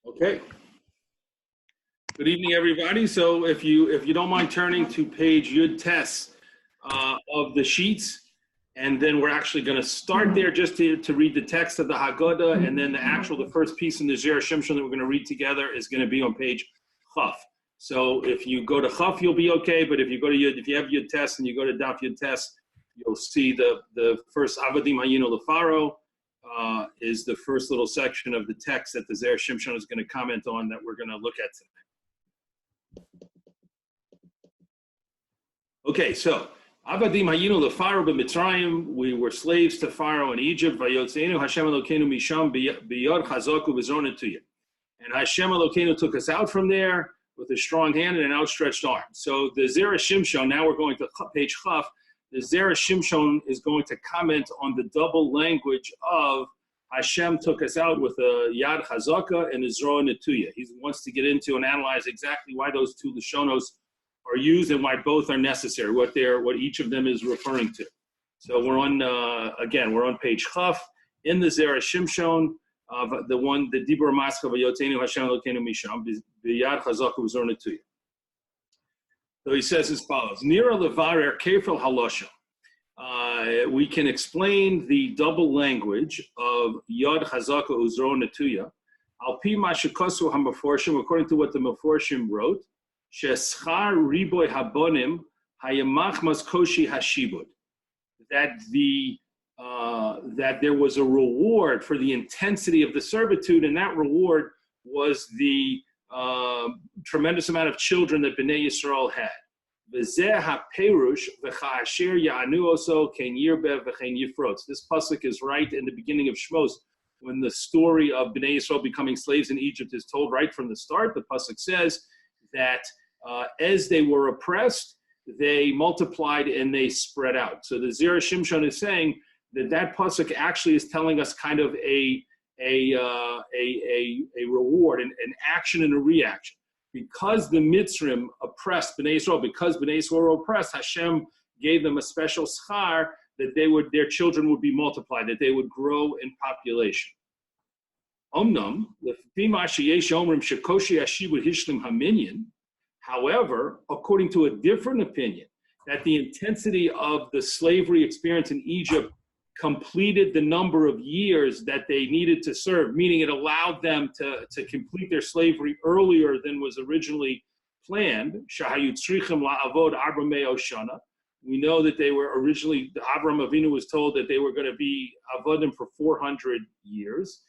Okay. Good evening, everybody. So if you don't mind turning to page Yud Tes of the sheets, and then we're actually going to start there just to read the text of the Haggadah, and then the first piece in the Zera Shimshon that we're going to read together is going to be on page Chaf. So if you go to Chaf, you'll be okay. But if you go to if you have Yud Tes and you go to Daf Yud Tes, you'll see the first Avadim Hayinu Lefaro. Is the first little section of the text that the Zera Shimshon is going to comment on that we're going to look at today. Okay, so Avadim Hayinu LeFaro b'Mitzrayim, we were slaves to Pharaoh in Egypt. Vayotzeinu Hashem Elokeinu misham biyad chazaku v'zor netuyah. And Hashem Elokeinu took us out from there with a strong hand and an outstretched arm. So the Zera Shimshon, now we're going to page Chaf. The Zera Shimshon is going to comment on the double language of Hashem took us out with a Yad Chazaka and a Zora Netuya. He wants to get into and analyze exactly why those two Lashonos are used and why both are necessary, what each of them is referring to. So we're on page Chaf in the Zera Shimshon, the Dibur Maska V'Yoteinu Hashem Elokeinu Misham B'Yad Chazaka V'Zor Netuya. So he says as follows: Nira levarer kefil halosha. We can explain the double language of Yad Chazaka Uzro Netuya. Al pi ma shekosu haMeforshim, according to what the Meforshim wrote, sheschar riboy habonim hayamachmas koshi hashibud. That there was a reward for the intensity of the servitude, and that reward was the tremendous amount of children that Bnei Yisrael had. This pasuk is right in the beginning of Shmos, when the story of Bnei Yisrael becoming slaves in Egypt is told right from the start. The pasuk says that as they were oppressed, they multiplied and they spread out. So the Zera Shimshon is saying that pasuk actually is telling us kind of a reward, an action and a reaction. Because the Mitzrim oppressed Bnei Yisrael, because Bnei Yisrael were oppressed, Hashem gave them a special schar that their children would be multiplied, that they would grow in population. However, according to a different opinion, that the intensity of the slavery experience in Egypt completed the number of years that they needed to serve, meaning it allowed them to complete their slavery earlier than was originally planned. We know that they were originally, Avraham Avinu was told that they were going to be avodim for 400 years,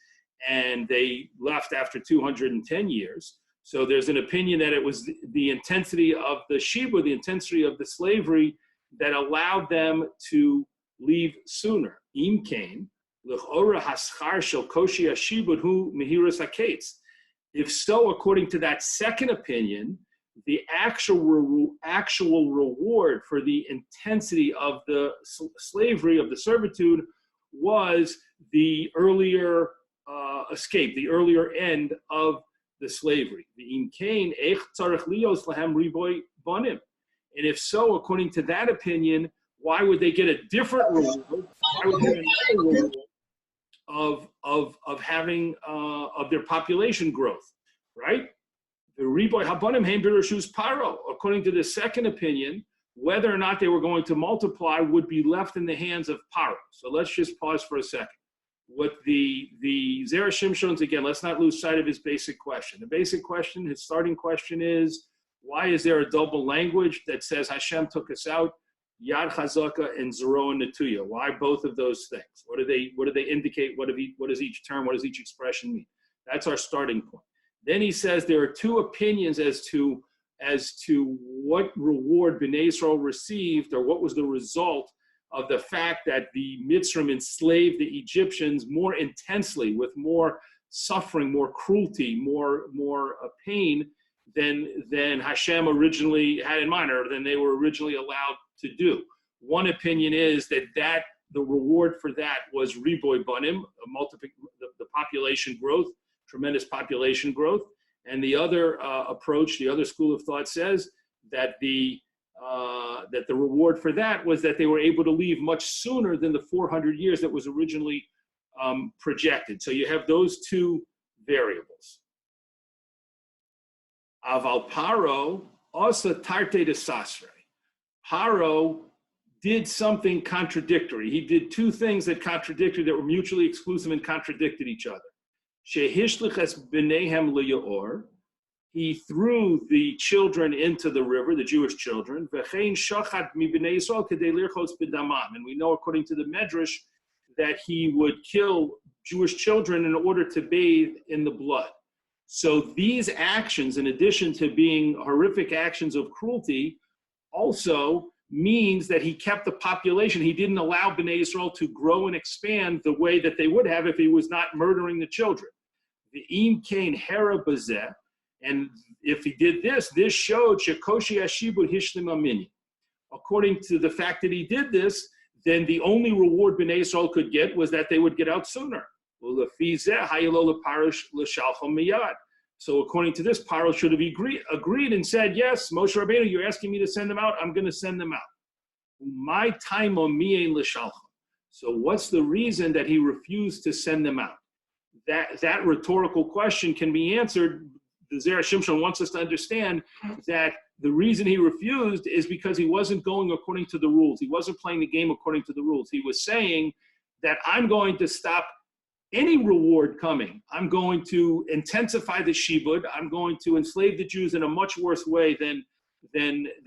and they left after 210 years. So there's an opinion that it was the intensity of the shibud, the intensity of the slavery, that allowed them to leave sooner. Im kain l'chora haschar shel koshi hashibud hu mehiras haketz. If so, according to that second opinion, the actual reward for the intensity of the slavery, of the servitude, was the earlier escape, the earlier end of the slavery. The im kain eich tzarich lios lahem riboy banim. And if so, according to that opinion, why would they get a different reward? Why would they get another reward of having of their population growth, right? The riboy habanim heim b'reshus paro. According to the second opinion, whether or not they were going to multiply would be left in the hands of Paro. So let's just pause for a second. What the Zera Shimshon's, again, let's not lose sight of his basic question. The basic question, his starting question is, why is there a double language that says Hashem took us out, Yad Chazaka and Zero Netuya? Why both of those things? What do they indicate? What does each term, what does each expression mean? That's our starting point. Then he says there are two opinions as to what reward Bnei Yisrael received, or what was the result of the fact that the Mitzrim enslaved the Egyptians more intensely, with more suffering, more cruelty, more pain than Hashem originally had in mind, or than they were originally allowed to do. One opinion is that the reward for that was riboy banim, the population growth, tremendous population growth. And the other approach, the other school of thought, says that the reward for that was that they were able to leave much sooner than the 400 years that was originally projected. So you have those two variables. Aval Paro also tarte de sasre. Paro did something contradictory. He did two things that contradicted, that were mutually exclusive and contradicted each other. Shehishliches b'neihem le'yor. He threw the children into the river, the Jewish children. V'chein shachat mi b'nei Yisrael kedei lirchos b'damam. And we know, according to the Medrash, that he would kill Jewish children in order to bathe in the blood. So these actions, in addition to being horrific actions of cruelty, also means that he kept the population. He didn't allow Bnei Yisrael to grow and expand the way that they would have if he was not murdering the children. The im kain hera bazeh, and if he did this, this showed shekoshi ashibud hishlim amini. According to the fact that he did this, then the only reward Bnei Yisrael could get was that they would get out sooner. So according to this, Paro should have agreed and said, yes, Moshe Rabbeinu, you're asking me to send them out, I'm going to send them out. My time on mi'ein l'shalcham. So what's the reason that he refused to send them out? That rhetorical question can be answered. The Zera Shimshon wants us to understand that the reason he refused is because he wasn't going according to the rules. He wasn't playing the game according to the rules. He was saying that I'm going to stop any reward coming. I'm going to intensify the shibud. I'm going to enslave the Jews in a much worse way than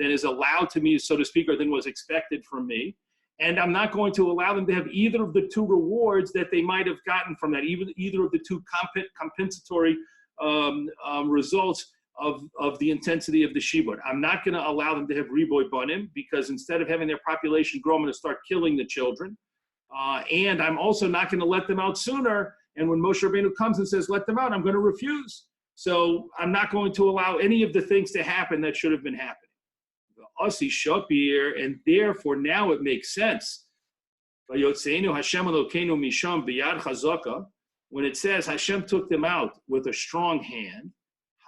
is allowed to me, so to speak, or than was expected from me. And I'm not going to allow them to have either of the two rewards that they might have gotten from that, either of the two compensatory results of the intensity of the shibud. I'm not going to allow them to have riboy banim, because instead of having their population grow, I'm going to start killing the children. And I'm also not going to let them out sooner. And when Moshe Rabbeinu comes and says, let them out, I'm going to refuse. So I'm not going to allow any of the things to happen that should have been happening. Asi shapir, and therefore now it makes sense. When it says Hashem took them out with a strong hand,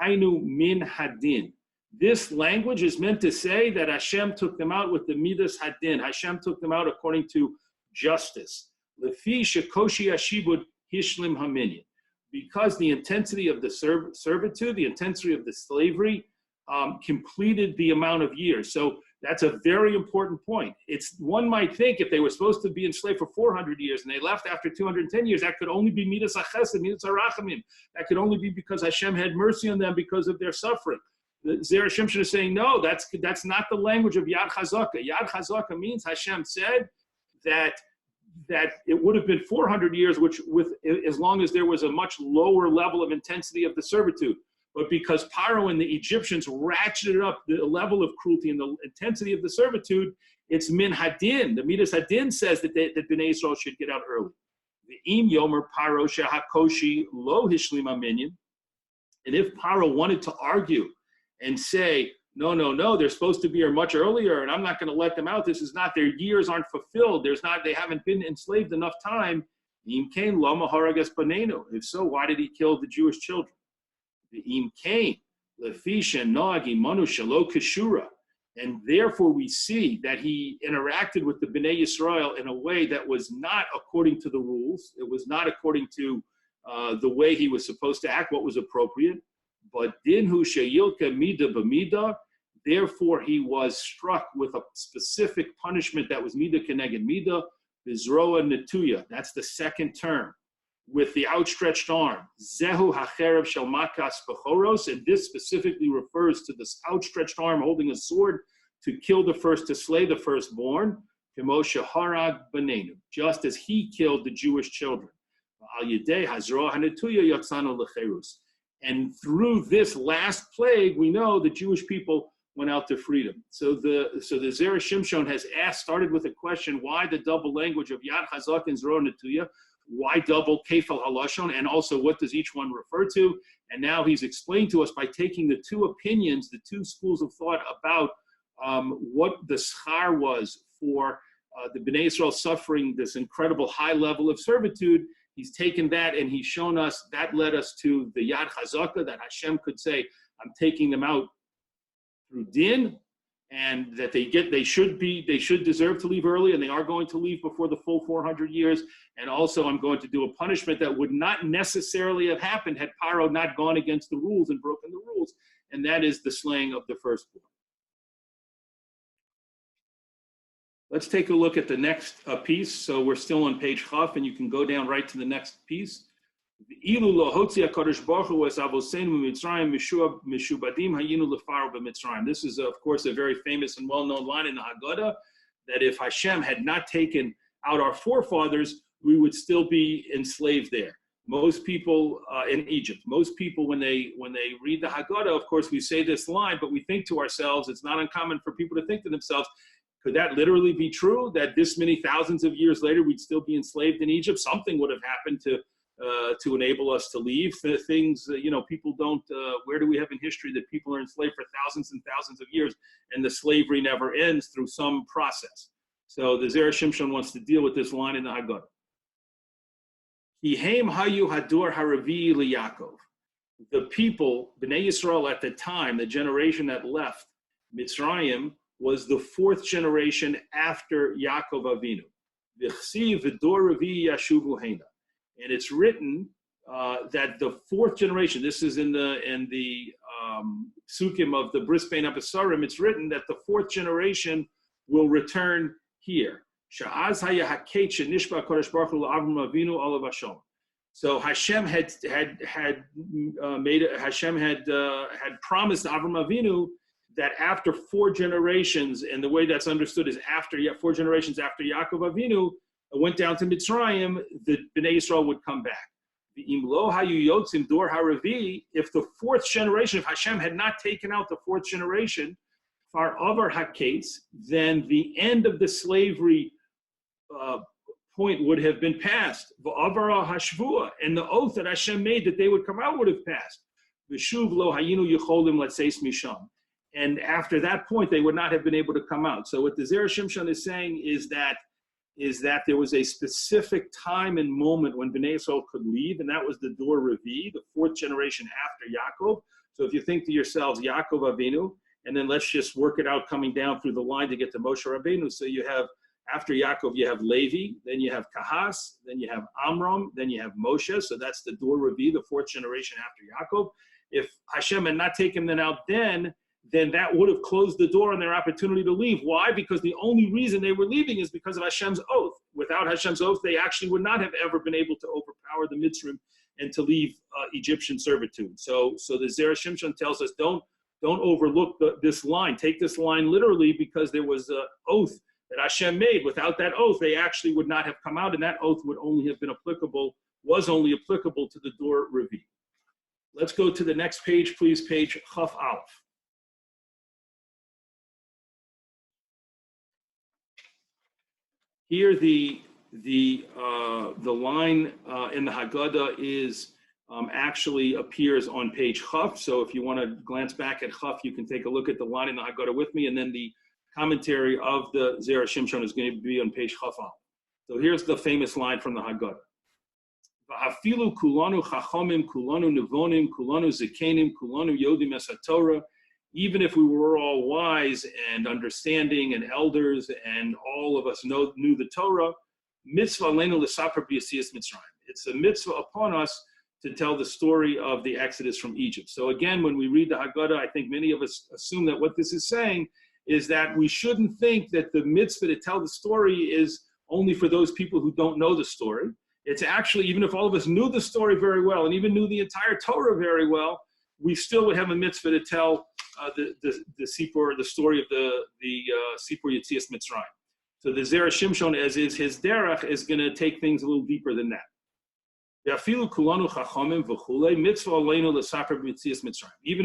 hainu min hadin. This language is meant to say that Hashem took them out with the midas hadin. Hashem took them out according to justice. Lefi shekoshi ashibud hishlim haminyan. Because the intensity of the servitude, the intensity of the slavery, completed the amount of years. So that's a very important point. One might think if they were supposed to be enslaved for 400 years and they left after 210 years, that could only be midas hachesed, midas harachamim. That could only be because Hashem had mercy on them because of their suffering. The Zera Shimshon is saying, no, that's not the language of Yad Chazaka. Yad Chazaka means Hashem said that it would have been 400 years, as long as there was a much lower level of intensity of the servitude. But because Paro and the Egyptians ratcheted up the level of cruelty and the intensity of the servitude, it's min hadin. The midas hadin says that Bnei Yisrael should get out early. The im yomer Paro shehakoshi lo hishlima minyan. And if Paro wanted to argue and say, no, they're supposed to be here much earlier, and I'm not going to let them out. This is not, their years aren't fulfilled. They haven't been enslaved enough time. If so, why did he kill the Jewish children? And therefore we see that he interacted with the Bnei Yisrael in a way that was not according to the rules. It was not according to the way he was supposed to act, what was appropriate. But dinhu sheyilka mida b'mida, therefore he was struck with a specific punishment that was mida keneged mida, bizroa netuya. That's the second term, with the outstretched arm. Zehu hacherev shel makas bechoros, and this specifically refers to this outstretched arm holding a sword to kill to slay the firstborn. Kemoshe harag b'neinu, just as he killed the Jewish children. Al yedei hazroa hanetuya yatzanu lecherus. And through this last plague, we know the Jewish people went out to freedom. So the Zera Shimshon has started with a question: why the double language of Yad Chazak and Zero Netuya? Why double Kefal Halashon? And also, what does each one refer to? And now he's explained to us by taking the two opinions, the two schools of thought about what the schar was for the Bnei Yisrael suffering this incredible high level of servitude. He's taken that and he's shown us that led us to the Yad Chazaka, that Hashem could say, I'm taking them out through din, and that they should deserve to leave early, and they are going to leave before the full 400 years. And also I'm going to do a punishment that would not necessarily have happened had Paro not gone against the rules and broken the rules. and that is the slaying of the firstborn. Let's take a look at the next piece. So we're still on page Chaf, and you can go down right to the next piece. This is, of course, a very famous and well-known line in the Haggadah, that if Hashem had not taken out our forefathers, we would still be enslaved there. Most people in Egypt, most people when they read the Haggadah, of course, we say this line, but we think to ourselves, it's not uncommon for people to think to themselves, could that literally be true, that this many thousands of years later we'd still be enslaved in Egypt? Something would have happened to enable us to leave. Things, people don't, where do we have in history that people are enslaved for thousands and thousands of years and the slavery never ends through some process? So the Zera Shimshon wants to deal with this line in the Haggadah. Kihem hayu hador haravi liYaakov. The people, Bnei Yisrael at the time, the generation that left Mitzrayim, was the fourth generation after Yaakov Avinu. V'chsiv v'dor ravi yashuvu heina. And it's written that the fourth generation, this is in the psukim of the Bris Bein Abasarim, it's written that the fourth generation will return here. Sha'az haya haket shenishba kodesh baruch hu la'avram avinu olav hashom. So Hashem had promised Avram Avinu that after 4 generations, and the way that's understood is after 4 generations after Yaakov Avinu went down to Mitzrayim, the Bnei Yisrael would come back. If the fourth generation, if Hashem had not taken out the fourth generation, far over hakates, then the end of the slavery point would have been passed. And the oath that Hashem made that they would come out would have passed. And after that point, they would not have been able to come out. So what the Zera Shimshon is saying is that there was a specific time and moment when Bnei Yisrael could leave, and that was the Dor Revi, the fourth generation after Yaakov. So if you think to yourselves, Yaakov Avinu, and then let's just work it out coming down through the line to get to Moshe Rabbeinu. So you have, after Yaakov, you have Levi, then you have Kahas, then you have Amram, then you have Moshe. So that's the Dor Revi, the fourth generation after Yaakov. If Hashem had not taken them out then that would have closed the door on their opportunity to leave. Why? Because the only reason they were leaving is because of Hashem's oath. Without Hashem's oath, they actually would not have ever been able to overpower the Mitzrim and to leave Egyptian servitude. So the Zera Shimshon tells us, don't overlook this line. Take this line literally, because there was an oath that Hashem made. Without that oath, they actually would not have come out, and that oath would only have been was only applicable to the Dor Revi. Let's go to the next page, please, page Chaf Aleph. Here, the line in the Haggadah is actually appears on page Chaf. So if you want to glance back at Chaf, you can take a look at the line in the Haggadah with me, and then the commentary of the Zera Shimshon is going to be on page Chaf. So here's the famous line from the Haggadah: "Va'afilu kulanu chachomim, kulanu nevonim, kulanu zikenim, kulanu yodim es haTorah." Even if we were all wise and understanding and elders, and all of us knew the Torah, mitzvah leinu l'saper b'yetzias Mitzrayim. It's a mitzvah upon us to tell the story of the Exodus from Egypt. So again, when we read the Haggadah, I think many of us assume that what this is saying is that we shouldn't think that the mitzvah to tell the story is only for those people who don't know the story. It's actually, even if all of us knew the story very well and even knew the entire Torah very well, we still would have a mitzvah to tell the Sipur, the story of the Sipur Yetzias Mitzrayim. So the Zera Shimshon, as is his derech, is going to take things a little deeper than that. Even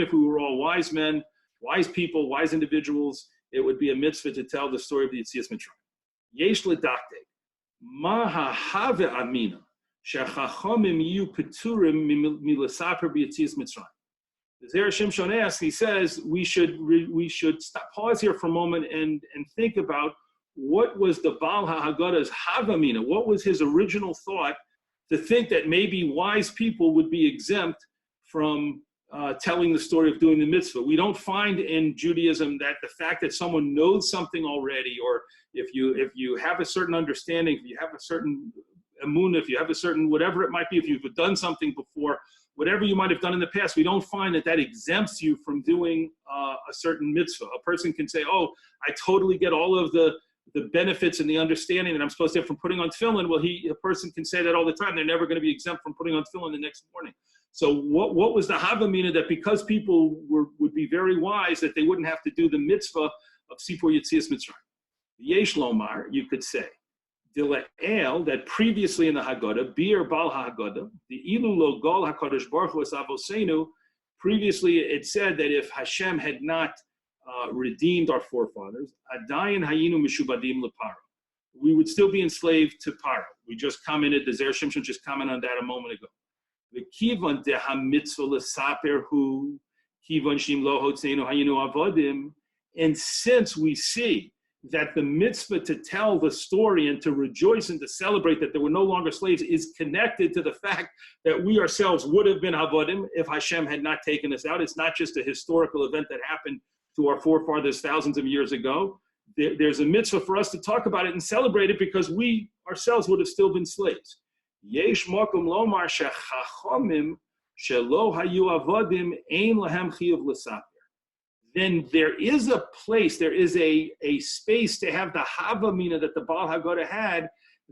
if we were all wise men, wise people, wise individuals, it would be a mitzvah to tell the story of the Yetzias Mitzrayim. Yesh ledaktek, ma ha'have amina, she'chachomim yu peturim milasaper b'Yetzias Mitzrayim. The Zera Shimshon asks, he says, we should pause here for a moment and think about what was the Baal HaHaggadah's Havamina, what was his original thought to think that maybe wise people would be exempt from telling the story of doing the mitzvah. We don't find in Judaism that the fact that someone knows something already, or if you have a certain understanding, if you have a certain emunah, if you have a certain whatever it might be, if you've done something before, whatever you might have done in the past, we don't find that exempts you from doing a certain mitzvah. A person can say, oh, I totally get all of the benefits and the understanding that I'm supposed to have from putting on tefillin. Well, a person can say that all the time. They're never going to be exempt from putting on tefillin the next morning. So what was the Havamina, that because people would be very wise, that they wouldn't have to do the mitzvah of Sipur Yetzias Mitzrayim? Yesh Lomar, you could say, Dila'el, that previously in the Haggadah, Bir Bal HaHaggadah, the Ilu Lo Gol HaKadosh Baruch Hu Es Avosenu, previously it said that if Hashem had not redeemed our forefathers, Adayin Hayinu Mishubadim LeParo, we would still be enslaved to Paro. We just commented, the Zera Shimshon just commented on that a moment ago. The Kivan de HaMitzvah L'Saper Hu, Kivan Shim Lo Hotzenu Hayinu Avodim, and since we see that the mitzvah to tell the story and to rejoice and to celebrate that there were no longer slaves is connected to the fact that we ourselves would have been avodim if Hashem had not taken us out. It's not just a historical event that happened to our forefathers thousands of years ago. There's a mitzvah for us to talk about it and celebrate it because we ourselves would have still been slaves. Yesh makom lomar shechachomim shelo hayu avodim ein lahem chiyuv l'saper. Then there is a place, there is a space to have the Havamina that the Baal Haggadah had,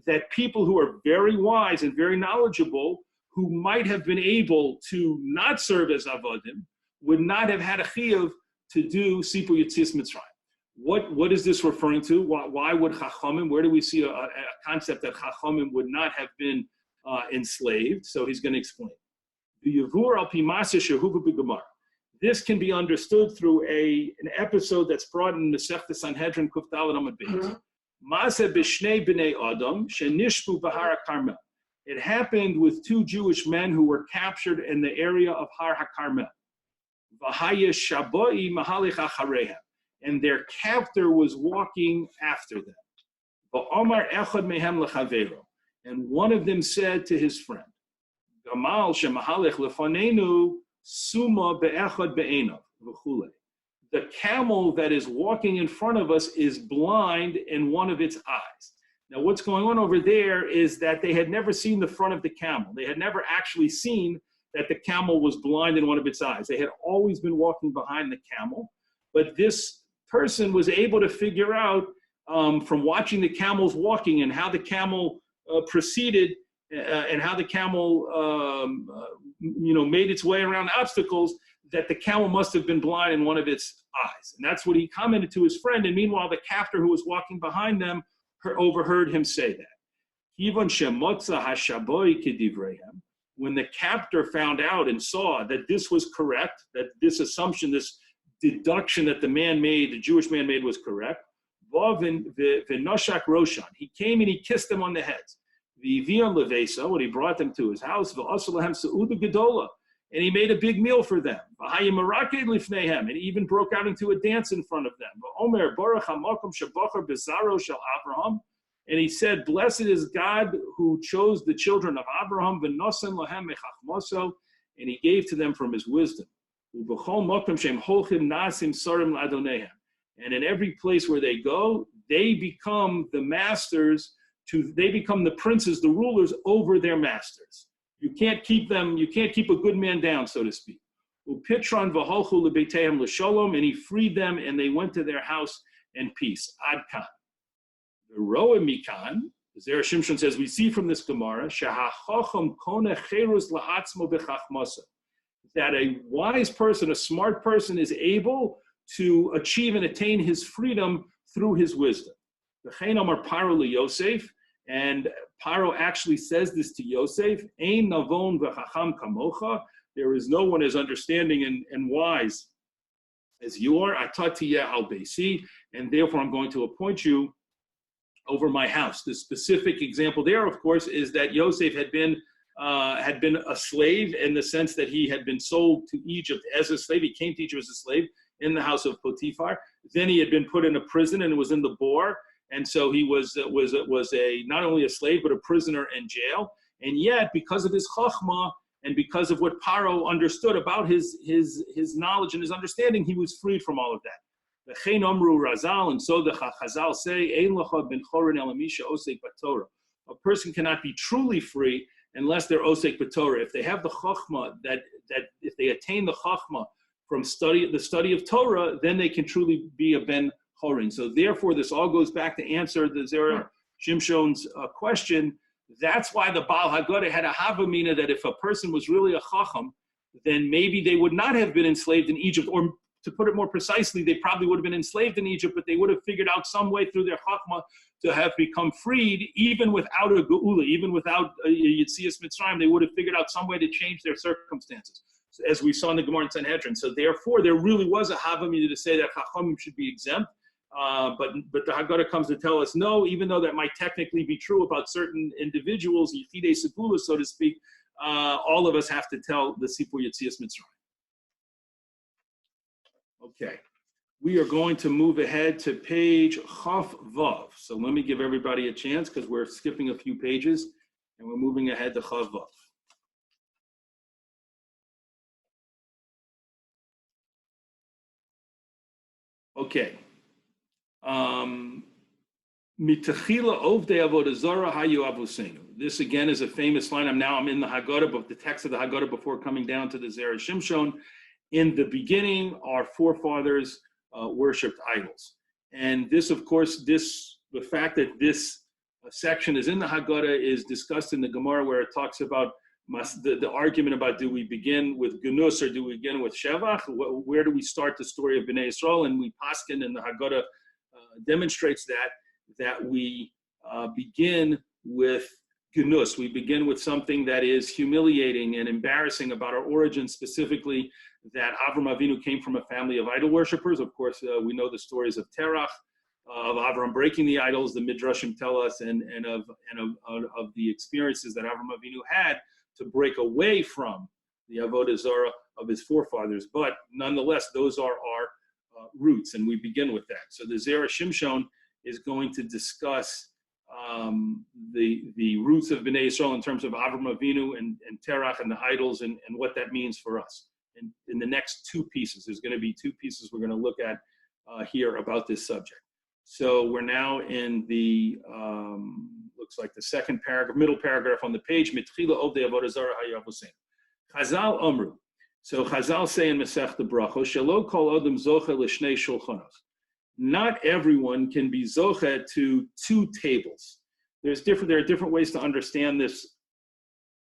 that people who are very wise and very knowledgeable, who might have been able to not serve as Avodim, would not have had a chiyuv to do Sipur Yetzias Mitzrayim. What is this referring to? Why would Chachamim, where do we see a concept that Chachamim would not have been enslaved? So he's going to explain. This can be understood through an episode that's brought in the Masechta Sanhedrin Kuf Daled Amud Beis. Maaseh b'shnei b'nei Adam shenishpu b'Har HaKarmel. It happened with two Jewish men who were captured in the area of Har HaKarmel. V'haya shaboi mahalich achareihem, and their captor was walking after them. V'omar echad mehem lechaveiro, and one of them said to his friend, Gamal shemahalich lefanenu Suma be'echad be'enav v'chulei. The camel that is walking in front of us is blind in one of its eyes. Now, what's going on over there is that they had never seen the front of the camel. They had never actually seen that the camel was blind in one of its eyes. They had always been walking behind the camel, but this person was able to figure out from watching the camels walking and how the camel proceeded and how the camel made its way around obstacles, that the camel must have been blind in one of its eyes. And that's what he commented to his friend. And meanwhile, the captor who was walking behind them overheard him say that. When the captor found out and saw that this was correct, that this assumption, this deduction that the Jewish man made was correct, he came and he kissed them on the heads. When he brought them to his house, and he made a big meal for them. And he even broke out into a dance in front of them. And he said, blessed is God who chose the children of Abraham, and he gave to them from his wisdom. And in every place where they go, they become the masters, they become the princes, the rulers over their masters. You can't keep a good man down, so to speak. And he freed them, and they went to their house in peace. Ad kan. The Roa Mikan, Zera Shimshon says, we see from this Gemara, that a wise person, a smart person, is able to achieve and attain his freedom through his wisdom. And Paro actually says this to Yosef, Ein navon v'chacham kamocha, there is no one as understanding and wise as you are. Atati al beisi, and therefore I'm going to appoint you over my house. The specific example there, of course, is that Yosef had been a slave in the sense that he had been sold to Egypt as a slave. He came to Egypt as a slave in the house of Potiphar. Then he had been put in a prison and was in the bor. And so he was not only a slave, but a prisoner in jail. And yet, because of his chachma and because of what Paro understood about his knowledge and his understanding, he was freed from all of that. And so the Chazal say, a person cannot be truly free unless they're osek b'Torah. If they have the chachma, that if they attain the chachma from the study of Torah, then they can truly be a ben chorin. So therefore, this all goes back to answer the Zera Shimshon's question. That's why the Baal Haggadah had a havamina that if a person was really a chacham, then maybe they would not have been enslaved in Egypt, or to put it more precisely, they probably would have been enslaved in Egypt, but they would have figured out some way through their chachma to have become freed, even without a geula, even without a Yetzias Mitzrayim. They would have figured out some way to change their circumstances, as we saw in the Gemara in Sanhedrin. So therefore, there really was a havamina to say that chachamim should be exempt. But the Haggadah comes to tell us, no, even though that might technically be true about certain individuals, Yechidei Segula, so to speak, all of us have to tell the Sipur Yetzias Mitzrayim. Okay, we are going to move ahead to page Chaf Vav. So let me give everybody a chance because we're skipping a few pages and we're moving ahead to Chaf Vav. Okay. This again is a famous line. I'm in the Haggadah, but the text of the Haggadah before coming down to the Zera Shimshon. In the beginning, our forefathers worshipped idols. And this, of course, the fact that this section is in the Haggadah is discussed in the Gemara, where it talks about the argument about, do we begin with Gunus or do we begin with Shevach? Where do we start the story of Bnei Yisrael? And we paskin, and the Haggadah demonstrates that we begin with Gunus. We begin with something that is humiliating and embarrassing about our origin, specifically that Avram Avinu came from a family of idol worshippers. Of course, we know the stories of Terach, of Avram breaking the idols, the Midrashim tell us, and of the experiences that Avram Avinu had to break away from the Avodah Zarah of his forefathers. But nonetheless, those are our roots, and we begin with that. So the Zera Shimshon is going to discuss the roots of Bnei Yisrael in terms of Avram Avinu and Terach and the idols, and what that means for us. And in the next two pieces, there's going to be two pieces we're going to look at here about this subject. So we're now in the, looks like the second paragraph, middle paragraph on the page, Mitchila Ovdei Avodah Zarah Hayavusein. Chazal Amru. So Chazal say in Masechta Brachos, Shelo kol adam zoche l'shnei shulchanos. Not everyone can be zoche to two tables. There are different ways to understand this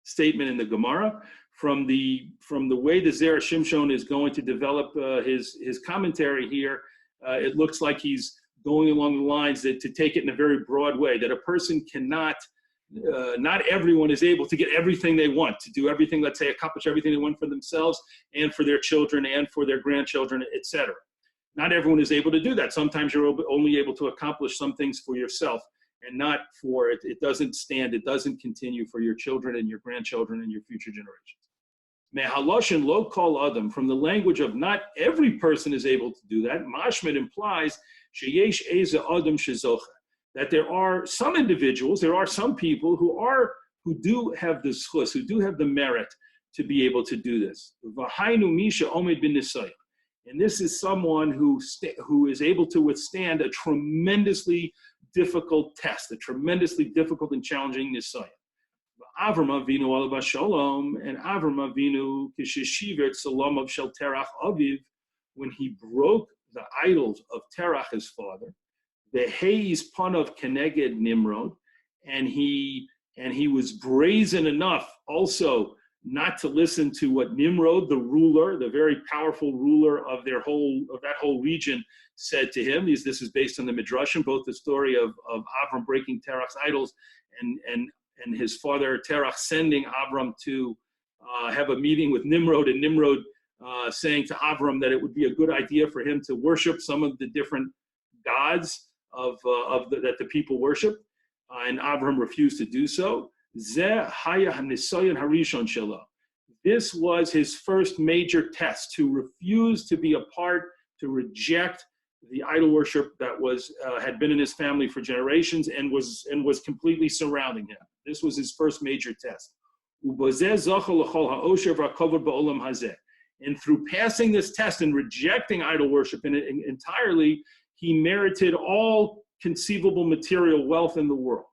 statement in the Gemara. From the way the Zera Shimshon is going to develop his commentary here, it looks like he's going along the lines that to take it in a very broad way, that a person cannot, not everyone is able to get everything they want, to do everything, let's say, accomplish everything they want for themselves and for their children and for their grandchildren, etc. Not everyone is able to do that. Sometimes you're only able to accomplish some things for yourself and not for it. It doesn't stand, it doesn't continue for your children and your grandchildren and your future generations. Mehaloshin lo kol adam, from the language of not every person is able to do that, mashmid implies sheyesh eza adam shezocha, that there are some individuals, there are some people who do have the schus, who do have the merit to be able to do this. V'hainu misha omed bin nisayim, and this is someone who is able to withstand a tremendously difficult test, a tremendously difficult and challenging nisayim. Avram Avinu alav shalom, and Avram Avinu kishishivet salam of shel Terach aviv, when he broke the idols of Terach his father, the heiz panav keneged Nimrod, and he was brazen enough also not to listen to what Nimrod, the ruler, the very powerful ruler of that whole region, said to him. This is based on the Midrashim, both the story of Avram breaking Terach's idols and his father Terach sending Avram to have a meeting with Nimrod, and Nimrod saying to Avram that it would be a good idea for him to worship some of the different gods that the people worship, and Avram refused to do so. This was his first major test, to refuse to be a part, to reject the idol worship that had been in his family for generations and was completely surrounding him. This was his first major test. And through passing this test and rejecting idol worship entirely, he merited all conceivable material wealth in the world.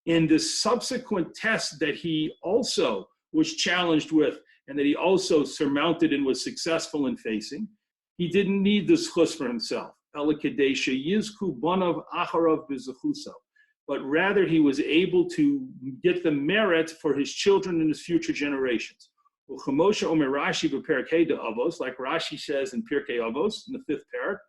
In the subsequent test that he also was challenged with and that he also surmounted and was successful in facing, he didn't need the schus for himself. But rather he was able to get the merit for his children and his future generations. Like Rashi says in Pirkei Avos, in the 5th parak,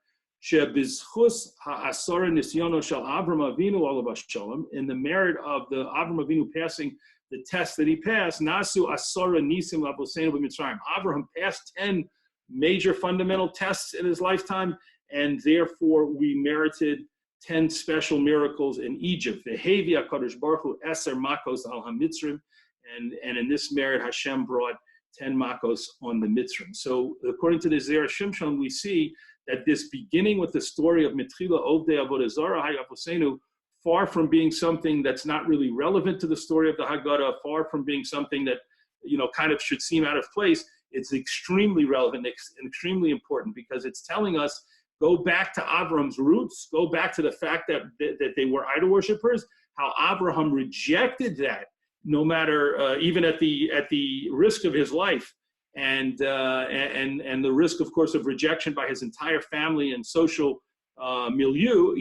in the merit of the Avram Avinu passing the test that he passed, Avraham passed 10 major fundamental tests in his lifetime, and therefore we merited 10 special miracles in Egypt. And in this merit, Hashem brought 10 makos on the Mitzrim. So according to the Zera Shimshon, we see that this beginning with the story of Mitchila Ovdei Avodah Zarah Hayavosenu, far from being something that's not really relevant to the story of the Haggadah, far from being something that, kind of should seem out of place, it's extremely relevant and extremely important, because it's telling us, go back to Avraham's roots, go back to the fact that they were idol worshippers, how Abraham rejected that, no matter, even at the risk of his life, and the risk, of course, of rejection by his entire family and social milieu.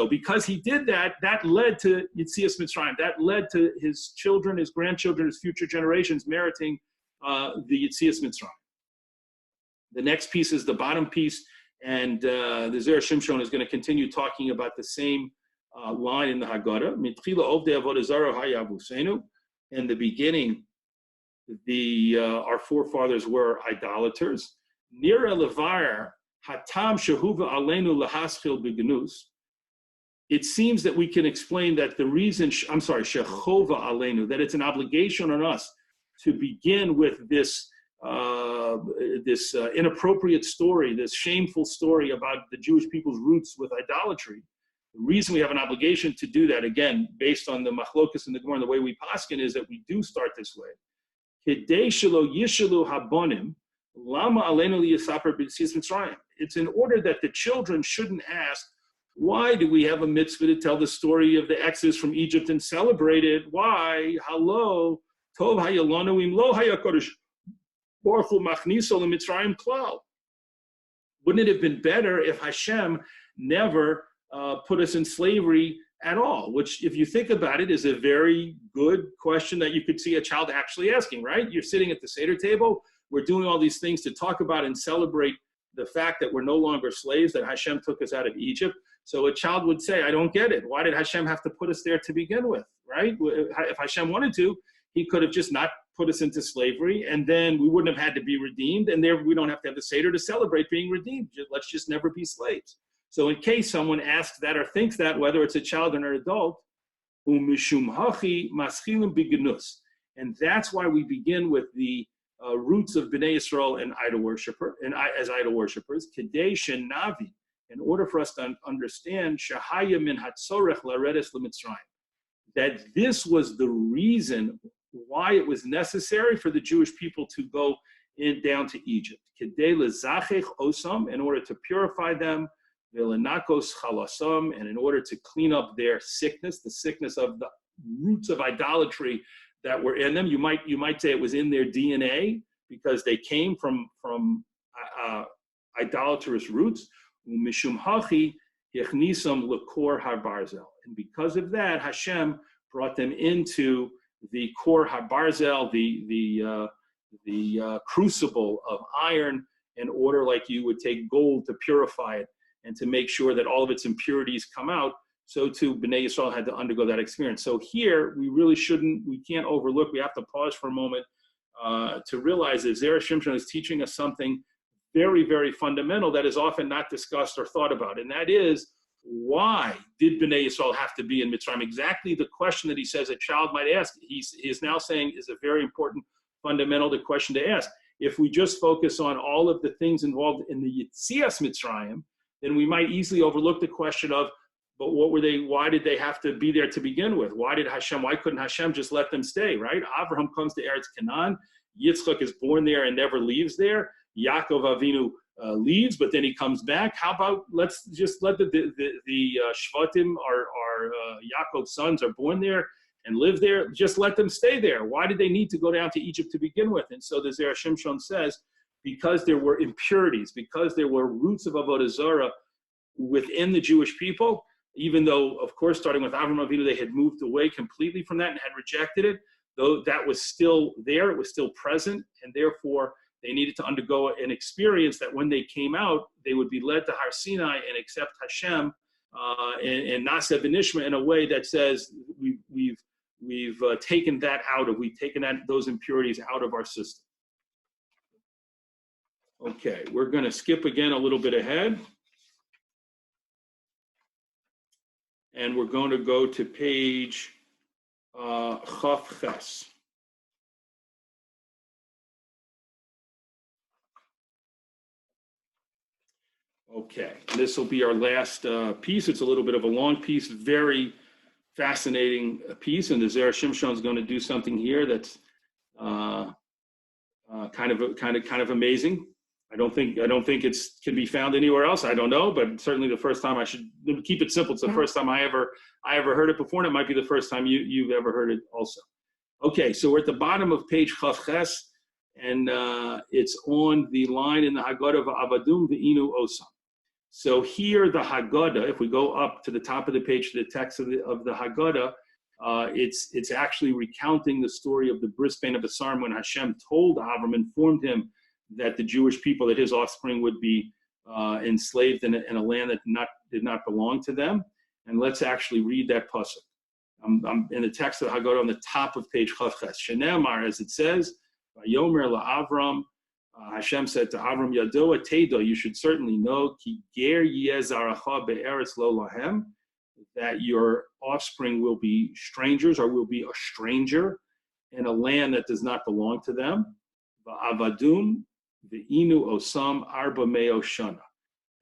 Because he did that, that led to Yetzias Mitzrayim. That led to his children, his grandchildren, his future generations meriting the Yetzias Mitzrayim. The next piece is the bottom piece, and the Zera Shimshon is going to continue talking about the same line in the Haggadah. In the beginning, our forefathers were idolaters. Nira levar hatam shehuva aleinu lahaschil begnus. It seems that we can explain that the reason, shechova aleinu, that it's an obligation on us to begin with this inappropriate story, this shameful story about the Jewish people's roots with idolatry. The reason we have an obligation to do that, again, based on the machlokas and the Gemara and the way we paskin, is that we do start this way. It's in order that the children shouldn't ask, why do we have a mitzvah to tell the story of the Exodus from Egypt and celebrate it? Why? Hello. Tov hayalanu im lo hayakodesh baruch hu machniso leMitzrayim klal. Wouldn't it have been better if Hashem never put us in slavery at all? Which, if you think about it, is a very good question that you could see a child actually asking, right? You're sitting at the Seder table. We're doing all these things to talk about and celebrate the fact that we're no longer slaves, that Hashem took us out of Egypt. So a child would say, I don't get it. Why did Hashem have to put us there to begin with, right? If Hashem wanted to, he could have just not put us into slavery, and then we wouldn't have had to be redeemed, and there we don't have to have the Seder to celebrate being redeemed. Let's just never be slaves. So in case someone asks that or thinks that, whether it's a child or an adult, and that's why we begin with the roots of Bnei Yisrael and as idol worshippers, Kadesh and Navi, in order for us to understand Shahaya min hatzorech laredes leMitzrayim, that this was the reason why it was necessary for the Jewish people to go down to Egypt. Kedei lezachech osam, in order to purify them, velenakos chalasam, and in order to clean up their sickness, the sickness of the roots of idolatry that were in them. You might say it was in their DNA because they came from idolatrous roots. Umishum hachi yechnisam lekor habarzel, and because of that, Hashem brought them into the kor habarzel, the crucible of iron, in order, like you would take gold to purify it and to make sure that all of its impurities come out. So too, Bnei Yisrael had to undergo that experience. So here, we can't overlook, we have to pause for a moment to realize that Zera Shimshon is teaching us something very, very fundamental that is often not discussed or thought about. And that is, why did Bnei Yisrael have to be in Mitzrayim? Exactly the question that he says a child might ask. He is now saying is a very important, fundamental question to ask. If we just focus on all of the things involved in the Yetzias Mitzrayim, then we might easily overlook the question of, but why did they have to be there to begin with? Why couldn't Hashem just let them stay, right? Abraham comes to Eretz Canaan. Yitzchak is born there and never leaves there. Yaakov Avinu leaves, but then he comes back. How about let's just let the Shvatim, our Yaakov's sons, are born there and live there. Just let them stay there. Why did they need to go down to Egypt to begin with? And so the Zera Shimshon says, because there were impurities, because there were roots of Avodah Zarah within the Jewish people, even though, of course, starting with Avram Avinu, they had moved away completely from that and had rejected it, though that was still there, it was still present, and therefore they needed to undergo an experience that when they came out, they would be led to Har Sinai and accept Hashem and Naseh V'Nishma in a way that says we've taken that out of, we've taken those impurities out of our system. Okay, we're going to skip again a little bit ahead. And we're going to go to page Chaf Ches. Okay, this will be our last piece. It's a little bit of a long piece, very fascinating piece, and the Zera Shimshon is going to do something here that's kind of amazing. I don't think it can be found anywhere else. I don't know, but certainly the first time. I should keep it simple. It's the first time I ever heard it before, and it might be the first time you've ever heard it also. Okay, so we're at the bottom of page Chaf Ches, and it's on the line in the Haggadah of Avadum Ve'inu Osam. So here the Haggadah, if we go up to the top of the page to the text of the Haggadah, it's actually recounting the story of the bris bein habasarim when Hashem told Avram, informed him that the Jewish people, that his offspring would be enslaved in a land that did not belong to them. And let's actually read that pasuk. I'm in the text of the Haggadah on the top of page Chaf Ches. Shenemar, as it says, Yomer la'Avram, Hashem said to Avram, Yadoa Teda, you should certainly know, Ki ger yeh zaracha be'eretz lo lahem, that your offspring will be strangers or will be a stranger in a land that does not belong to them. Va'avadum ve'inu osam arba meo shana.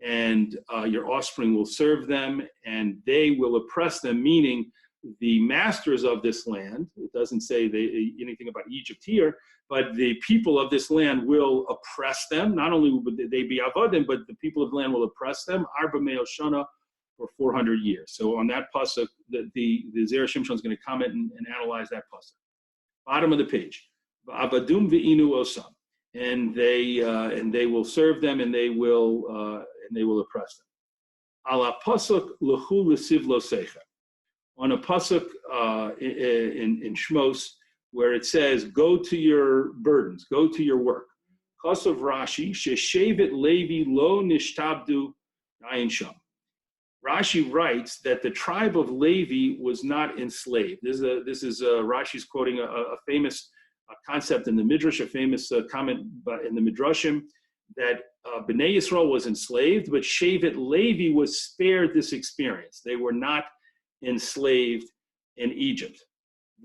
And your offspring will serve them and they will oppress them, meaning the masters of this land. It doesn't say anything about Egypt here, but the people of this land will oppress them. Not only will they be avodim, but the people of the land will oppress them. Arba meo shana, for 400 years. So on that pasuk, the Zera Shimshon is going to comment and analyze that pasuk. Bottom of the page, Avadum ve'inu osam, and they will serve them and they will oppress them. Ala pasuk lechu l'siv lo secha. On a pasuk in Shmos where it says, "Go to your burdens, go to your work." Chasav Rashi sheshevet Levi lo nishtabdu ayin sham. Rashi writes that the tribe of Levi was not enslaved. This is Rashi's quoting a famous concept in the Midrash, a famous comment in the Midrashim, that Bnei Yisrael was enslaved, but Shevet Levi was spared this experience. They were not enslaved in Egypt.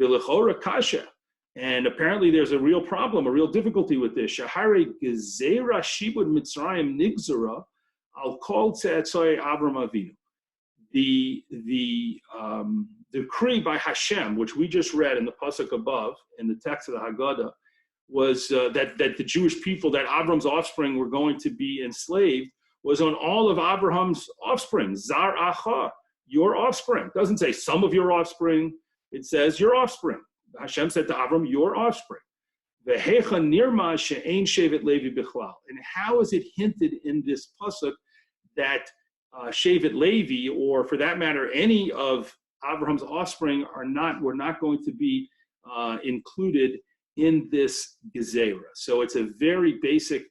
V'lechora kasha, and apparently there's a real problem, a real difficulty with this. Shahare Zera Shimshon Mitzrayim Nigzara al kol tze'etzoi Avram Avinu. The decree by Hashem, which we just read in the pasuk above, in the text of the Haggadah, was that the Jewish people, that Avram's offspring were going to be enslaved, was on all of Abraham's offspring. Zar acha, your offspring. It doesn't say some of your offspring. It says your offspring. Hashem said to Avram, your offspring. Vehecha nirma she'ein shevet Levi bichlal. And how is it hinted in this pasuk that Shevet Levi, or for that matter, any of Abraham's offspring were not going to be included in this gezerah? So it's a very basic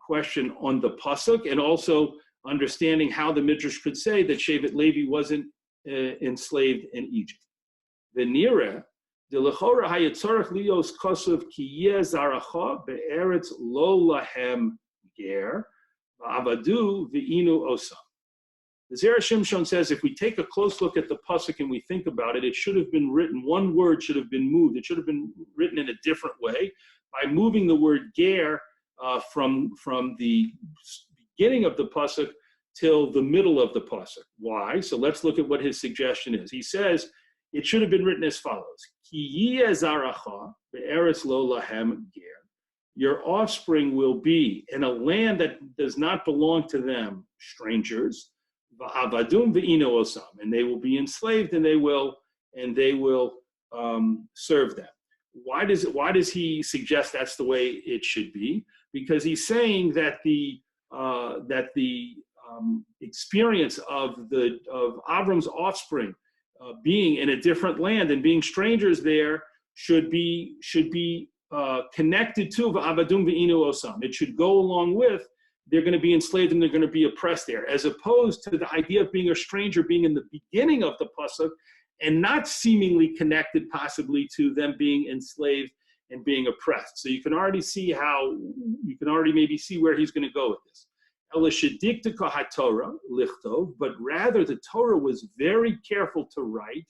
question on the pasuk, and also understanding how the Midrash could say that Shevet Levi wasn't enslaved in Egypt. V'nireh de lechora hayatzarach lios kosav ki yeh zaracha be'eretz lo lahem ger v'avadu v'inu osam. The Zera Shimshon says if we take a close look at the pasuk and we think about it, it should have been written, one word should have been moved. It should have been written in a different way by moving the word ger from the beginning of the pasuk till the middle of the pasuk. Why? So let's look at what his suggestion is. He says it should have been written as follows: Ki yeh zaracha be'eretz lo lahem ger. your offspring will be in a land that does not belong to them, strangers, v'avadum ve'ino osam, and they will be enslaved, and they will serve them. Why does he suggest that's the way it should be? Because he's saying that the experience of Avram's offspring being in a different land and being strangers there should be connected to v'avadum ve'inu osam. It should go along with they're going to be enslaved and they're going to be oppressed there, as opposed to the idea of being a stranger being in the beginning of the pasuk and not seemingly connected possibly to them being enslaved and being oppressed. So you can already maybe see where he's going to go with this. But rather the Torah was very careful to write,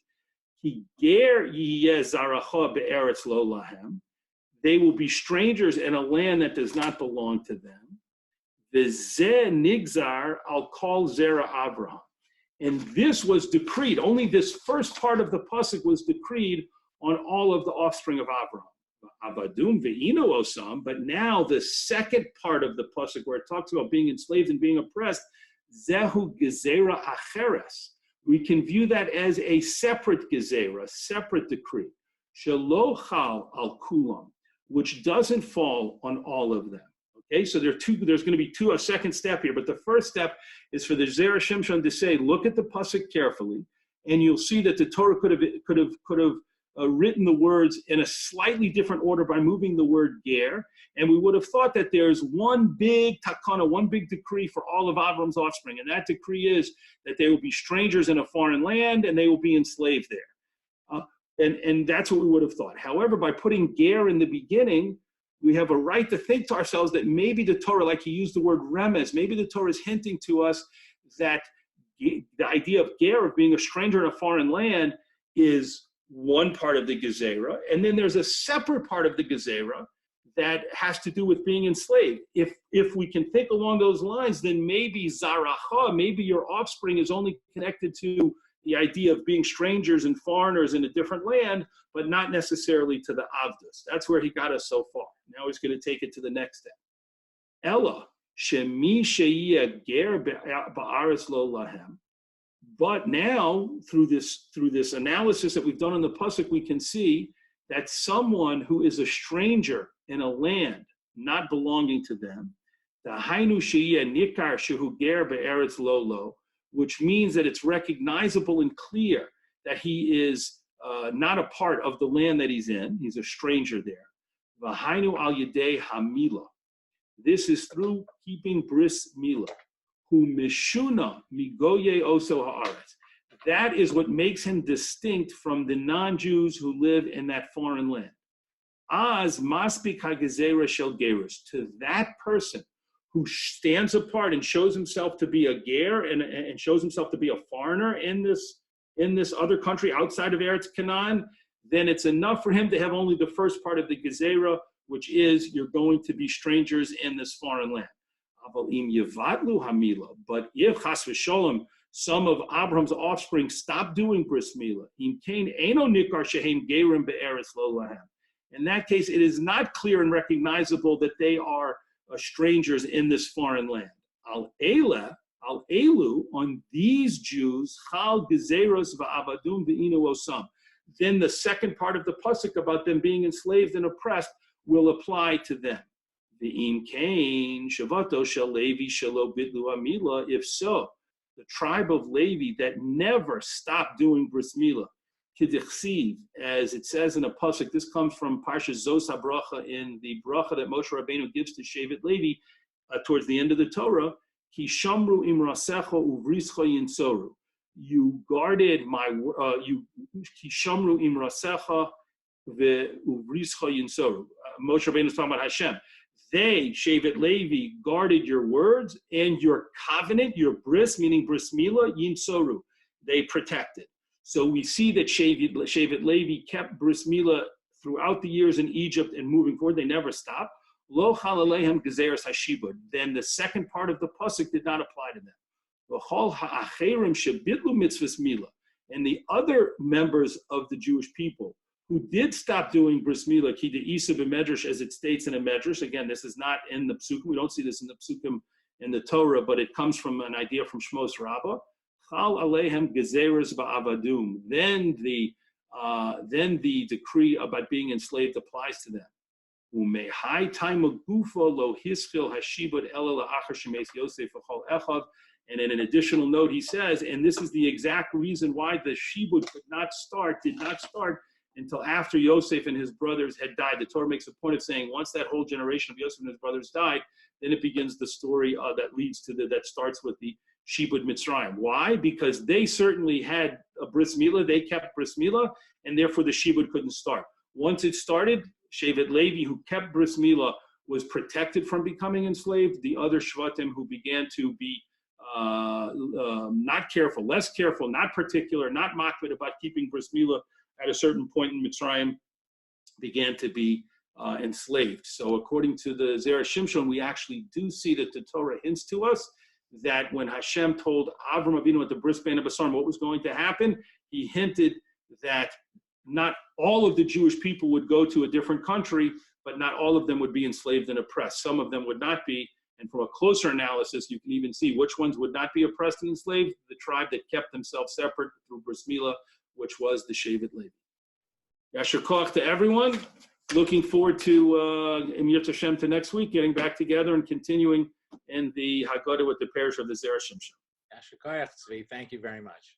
they will be strangers in a land that does not belong to them. I'll call Zera Abraham. And this was decreed, only this first part of the pasuk was decreed on all of the offspring of Abraham. Avadum ve'ino osam, but now the second part of the pasuk where it talks about being enslaved and being oppressed, zehu gezerah acheres. We can view that as a separate gezerah, a separate decree. Shelo chal al kulam, which doesn't fall on all of them. Okay, so there's going to be a second step here, but the first step is for the Zera Shimshon to say, look at the pasuk carefully, and you'll see that the Torah could have written the words in a slightly different order by moving the word ger, and we would have thought that there's one big takana, one big decree for all of Avram's offspring, and that decree is that they will be strangers in a foreign land and they will be enslaved there. And that's what we would have thought. However, by putting ger in the beginning, we have a right to think to ourselves that maybe the Torah, like he used the word remez, maybe the Torah is hinting to us that the idea of ger, of being a stranger in a foreign land, is one part of the gezerah, and then there's a separate part of the gezerah that has to do with being enslaved. If we can think along those lines, then maybe zaracha, maybe your offspring is only connected to the idea of being strangers and foreigners in a different land, but not necessarily to the avdus. That's where he got us so far. Now he's going to take it to the next step. Ella shemi sheiyeh ger ba'aretz lo lahem. But now, through this analysis that we've done on the pasuk, we can see that someone who is a stranger in a land not belonging to them, the hainu sheiyeh nikar shehu ger be'eretz lo lo, which means that it's recognizable and clear that he is not a part of the land that he's in. He's a stranger there. V'hainu al yedei hamila. This is through keeping bris milah. Hu mishuna migoye oso haaretz. That is what makes him distinct from the non-Jews who live in that foreign land. Az maspik hagezera shel gerus. To that person who stands apart and shows himself to be a ger and shows himself to be a foreigner in this other country outside of Eretz Canaan, then it's enough for him to have only the first part of the gezerah, which is you're going to be strangers in this foreign land. But if chas v'sholem, some of Abraham's offspring stop doing bris milah, in that case, it is not clear and recognizable that they are strangers in this foreign land. Al elu, on these Jews, chal gezeros va'avadum ve'inu osam. Then the second part of the pasuk about them being enslaved and oppressed will apply to them. Ve'im kain shavato shel Levi shelo bitlu amila. If so, the tribe of Levi that never stopped doing bris milah, kidichsiv, as it says in a pasuk. This comes from Parshas Zos HaBracha, in the bracha that Moshe Rabbeinu gives to Shevet Levi towards the end of the Torah. Ki shamru imrasecha uvrischa yinsoru. You guarded my ki shamru imrasecha ve'uvrischa yinsoru. Moshe Rabbeinu is talking about Hashem. They, Shevet Levi, guarded your words and your covenant, your bris, meaning bris milah, yinsoru. They protected. So we see that Shevet Levi kept bris milah throughout the years in Egypt and moving forward. They never stopped. Lo chal alehem gezeres hashibud. Then the second part of the pasuk did not apply to them. V'chol ha'acherim shebitlu mitzvahs milah. And the other members of the Jewish people who did stop doing bris milah, ki de isa b'medrash, as it states in a medrash. Again, this is not in the psukim. We don't see this in the psukim in the Torah, but it comes from an idea from Shmos Rabbah. Chal aleihem gezeres ba'avadum. Then the decree about being enslaved applies to them. And in an additional note, he says, and this is the exact reason why the shibud did not start until after Yosef and his brothers had died. The Torah makes a point of saying once that whole generation of Yosef and his brothers died, then it begins the story that starts with the shibud Mitzrayim. Why? Because they certainly had a bris milah, they kept bris milah, and therefore the shibud couldn't start. Once it started, Shevet Levi, who kept bris milah, was protected from becoming enslaved. The other shvatim who began to be not careful, less careful, not particular, not makbid about keeping bris milah at a certain point in Mitzrayim, began to be enslaved. So according to the Zera Shimshon, we actually do see that the Torah hints to us that when Hashem told Avram Avinu at the bris bein habasarim what was going to happen, he hinted that not all of the Jewish people would go to a different country, but not all of them would be enslaved and oppressed. Some of them would not be. And from a closer analysis, you can even see which ones would not be oppressed and enslaved. The tribe that kept themselves separate through bris milah, which was the Shevet Levi. Yasher koach to everyone. Looking forward to Emir Tashem to next week, getting back together and continuing in the Haggadah with the parish of the Zera Shimshon. Yasher koach, Tzvi. Thank you very much.